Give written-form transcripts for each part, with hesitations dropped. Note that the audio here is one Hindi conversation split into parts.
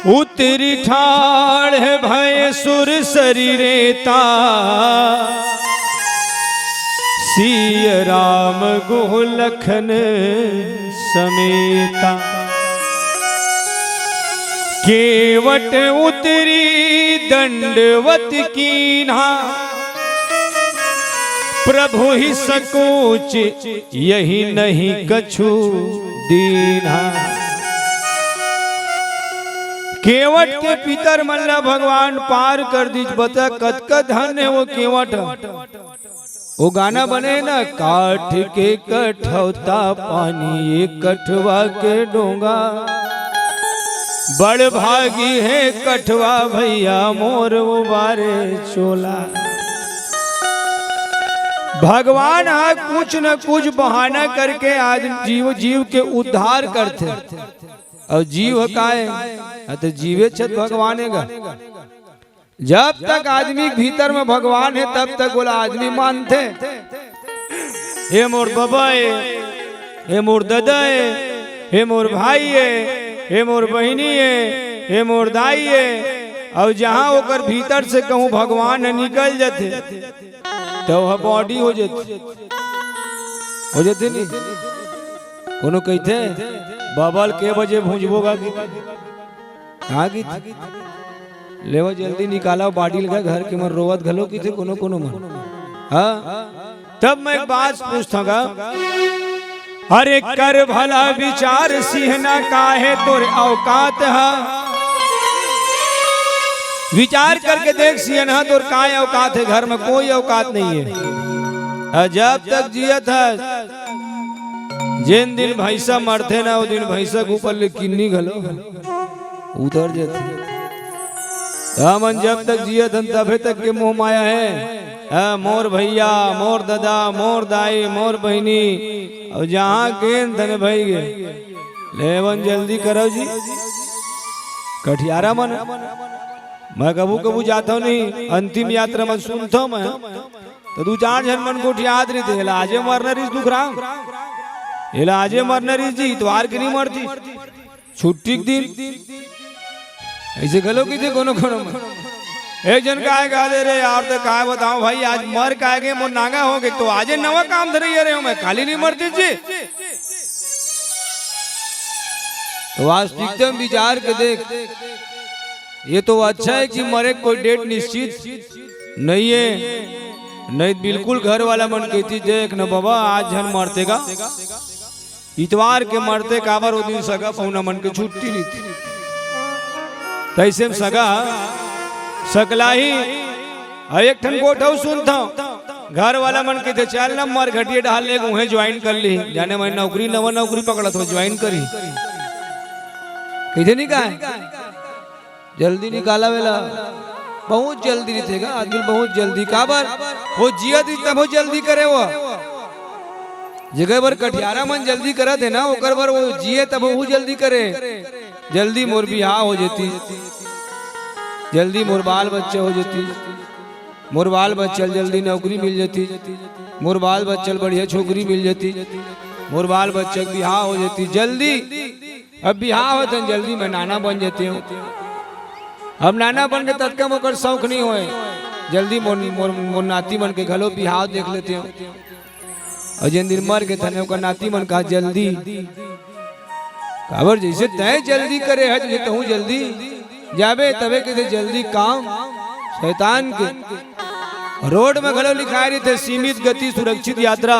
उतरी ठाड़ भय सुर शरीरेता सिय राम गुह लखन समेता। केवट उतरी दंडवत कीन्हा प्रभु ही सकोच यही नहीं कछु दीन्हा। केवट के पितर मल्ला भगवान पार कर दीज बता कत धन है वो केवट। वो गाना बने ना काठ के कठौता पानी एक कठवा के डोंगा बड़ भागी है कठवा भैया मोर उबारे चोला। भगवान कुछ न कुछ बहाना करके आज जीव के उद्धार करते और जीव का है तो जीवे छत भगवान है। जब तक आदमी भीतर में भगवान है तब तक बोला आदमी मानते हे मोर बाबा है, हे मोर दादा है, हे मोर भाई है, हे मोर बहनी है, हे मोर दाई है। और जहाँ होकर भीतर से कहूँ भगवान निकल जाते तो वह बॉडी हो जाती नहीं। कोनो कहते बबल के बजे भूंजबोगा कहाँ की लेवा जल्दी निकाला बाड़ी लगा घर के मन रोवत घलो की थे कोनो कोनो मन। हाँ तब मैं एक बात पूछता अरे कर भला विचार सिहना काहे तोरे औकात है। विचार करके देख सिहना तोर काय औकात है। घर में कोई औकात नहीं है। जब तक जिया था जिन दिन भैंसा मरते ना वो दिन भैंसा के ऊपर किन्नी घलो उतर जाते। हमन जब तक जिया था तबे तक के मोह माया है। मोर भैया मोर दादा मोर दाई मोर बहनी और जहाँ गेंद धन भाई गे लेवन जल्दी करो जी कठियारा मन। मैं कबू कबू जाता हूँ नहीं अंतिम यात्रा में सुनता हूँ मैं तो दो चार जन मन को याद नहीं थे आजे मरना रिस दुख रहा आजे मरना रिस जी इतवार की नहीं मरती छुट्टी के दिन ऐसे गलो की थे कोनो कोनो एक जन काय गा दे रे यार तो काय बताऊं भाई आज मर काय गए मोर नांगा हो गए तो आजे नवा काम धरे रहे हो मैं खाली नहीं मरती जी। तो वास्तविकता में विचार के देख ये तो अच्छा है कि मरे कोई डेट निश्चित नहीं है। नहीं बिल्कुल घर वाला मन कहती देख न बाबा आज जन मरतेगा इतवार के मरते काबर वो दिन सगा पौना मन के छुट्टी नहीं थी तैसे सगा सकला ही एक ठन गोठौ सुनता घर वाला मन के थे चल ना मर घटिया डाल ले उन्हें ज्वाइन कर ली जाने मैं नौकरी नवा नौकरी पकड़ा तो ज्वाइन करी कहे नहीं कहा जल्दी निकाला वेला बहुत जल्दी नहीं थे आदमी बहुत जल्दी काबर वो जिया थी तब वो जल्दी करे वो जगह पर कटियारा मन जल्दी करा थे ना ओकर पर वो जिए तब वो जल्दी करे। जल्दी मोर बिहार हो जाती जल्दी मोर बाल बच्चे हो जाती मोर बाल बच्चल जल्दी नौकरी मिल जाती मोर बाल बच्चल बढ़िया छोकरी मिल जाती मोर बाल बच्चे बिहार हो जाती जल्दी। अब बिहार हो तो जल्दी मैं नाना बन जाती हूँ। अब नाना बन के तत्का मोकर शौक नहीं होए जल्दी मोर नाती मन के घलो बिहार देख लेते हो। और जिन दिन मर के थने का नाती मन कहा जल्दी काबर जैसे तय जल्दी करे है जैसे कहूँ जल्दी जाबे तबे के जल्दी काम शैतान के रोड में घलो लिखा रही थे सीमित गति सुरक्षित यात्रा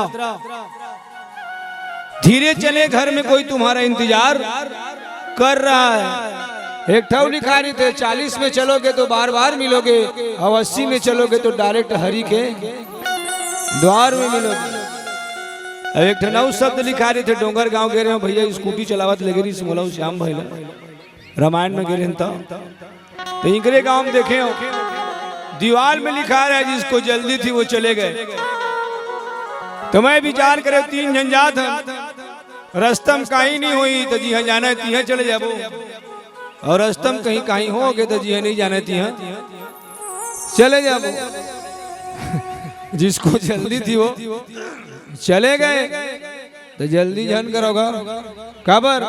धीरे चले घर में कोई तुम्हारा इंतजार कर रहा है। एक ठाव लिखा रही थे 40 में चलोगे तो बार बार मिलोगे और 80 में चलोगे तो डायरेक्ट हरि के द्वार में मिलोगे। एक ठनाऊ शब्द लिखा रहे थे डोंगर गांव गे रहे भैया स्कूटी चलावत लगे रही मोला श्याम भाई रामायण में गे रहे तो इंकरे गांव में देखे हो दीवार में लिखा रहा है जिसको जल्दी थी वो चले गए। तो मैं विचार करे 3 झंझात रस्तम कहीं नहीं हुई तो जी हाँ जाना है तिहा चले जाबो और रस्तम कहीं कहीं हो गए तो जी हाँ नहीं जाना तिहा चले जाबो। जिसको जल्दी थी वो चले गए तो जल्दी जन करोगा खबर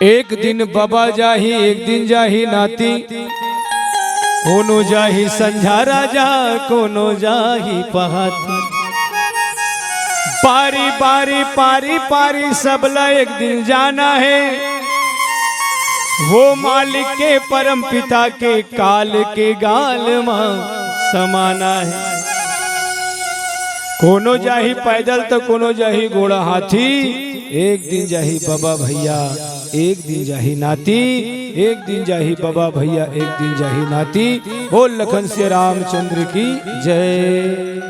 एक दिन बाबा जाही एक दिन जाही नाती, कोनो जाही संझा राजा कोनो जाही पहाती। पारी पारी पारी पारी सबला एक दिन जाना है, वो मालिक के परम पिता के काल के गाल में समाना है। कोनो जाही पैदल तो कोनो जाही घोड़ा हाथी, एक दिन जाही बाबा भैया एक दिन जाही नाती, एक दिन जाही बाबा भैया एक दिन जाही नाती। बोल लखन से रामचंद्र की जय।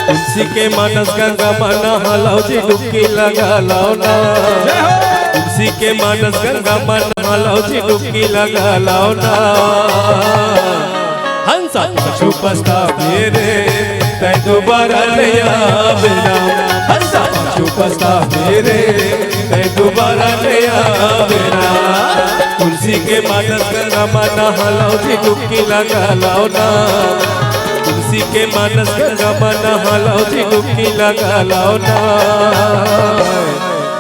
तुलसी के मानस गंगा माना हलाओ जी डुबकी लगा लाओ ना। तुलसी के मानस गंगा माना हलाओ जी डुबकी लगा लाओ ना। हंसा पाछू पछतावे रे तै दोबारा नहीं आवेला। हंसा पाछू पछतावे रे तै दोबारा नहीं आवेला। तुलसी के मानस गंगा माना हलाओ जी डुबकी लगा लाओ ना। तुलसी के मानस गंगा माना हलाओ जी डुबकी लगा लाओ ना।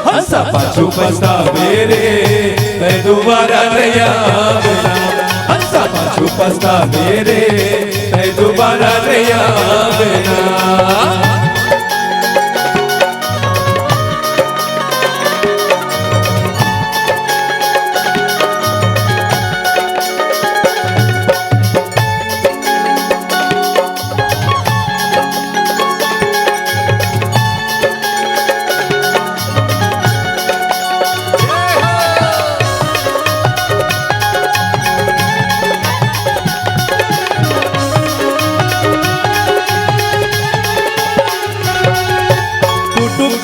हंसा पाछू पछतावे रे तै दोबारा नहीं आवेला। हंसा पाछू पछतावे रे तै दोबारा नहीं आवेला।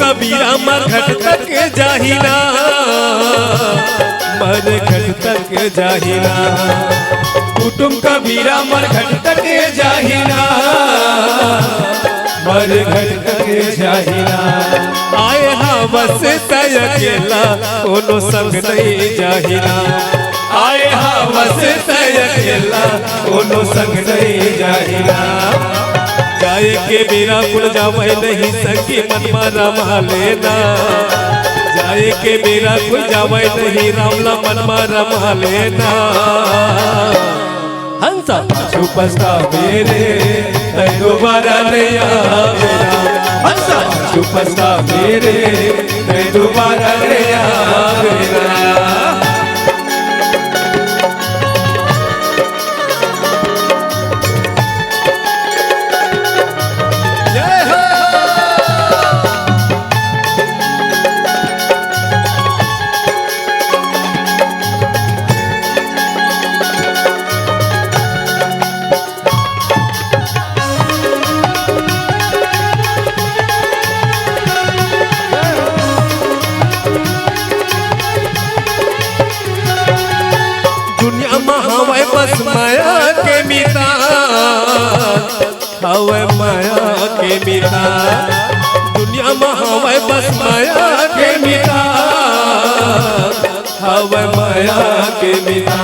कबीरा मरघट तक जाहिना, मरघट तक जाहिना। कुटुम कबीरा मरघट तक जाहिना, मरघट तक जाहिना। आए हवस तय अकेला कोनो संग नहीं जाहिना। आए हवस तय अकेला कोनो संग नहीं जाहिना। जाए के मेरा कुल जावे नहीं सकी मन मारा मालेना। जाए के मेरा कुल जावे नहीं रामला मन मारा मालेना। हंसा पाछू पछतावे रे तै दोबारा नहीं आवेला। हंसा पाछू पछतावे रे तै दोबारा नहीं आवेला। हवे बस माया के मीता, हवे माया के मीता। दुनिया में हवे बस माया के मीता, हवे माया के मीता।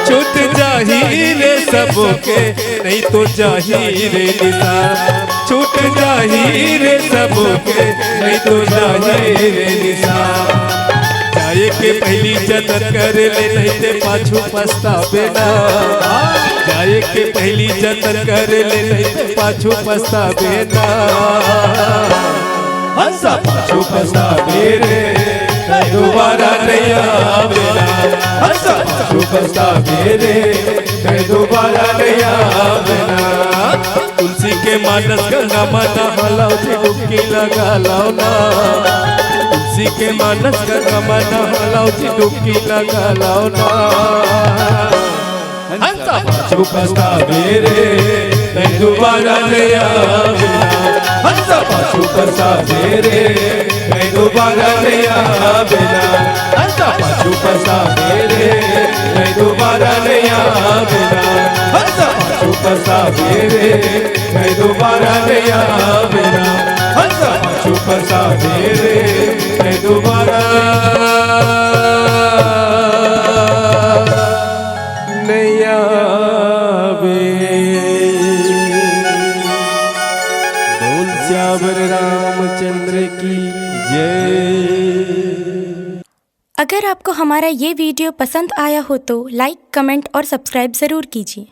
छूट जाही रे सबके नहीं तो जाही रे निशा। छूट जाही रे सबके नहीं तो जाही रे निशा। जाए के पहली जतन कर ले नहीं ते पाछू पछतावे ना। जाए के पहली जतन कर ले नहीं ते पाछू पछतावे ना। हंसा पाछू पछतावे रे तै दोबारा नहीं आवेला। हंसा पाछू पछतावे रे तै दोबारा नहीं आवेला। तुलसी के मानस गंगा माना हलाओ जी डुबकी लगा लाओ ना। तुलसी के मानस गंगा माना हलाओ जी डुबकी लगा लाओ ना। हंसा पाछू पछतावे रे तै दोबारा नहीं आवेला। हंसा पाछू पछतावे रे तै दोबारा नहीं आवेला। हंसा पाछू पछतावे रे तै दोबारा नहीं आवेला। हंसा पाछू पछतावे रे तै दोबारा नहीं आवेला। फंसा दे रे मैं दोबारा नहीं आवे। बोल श्यावर रामचंद्र की जय। अगर आपको हमारा ये वीडियो पसंद आया हो तो लाइक, कमेंट और सब्सक्राइब ज़रूर कीजिए।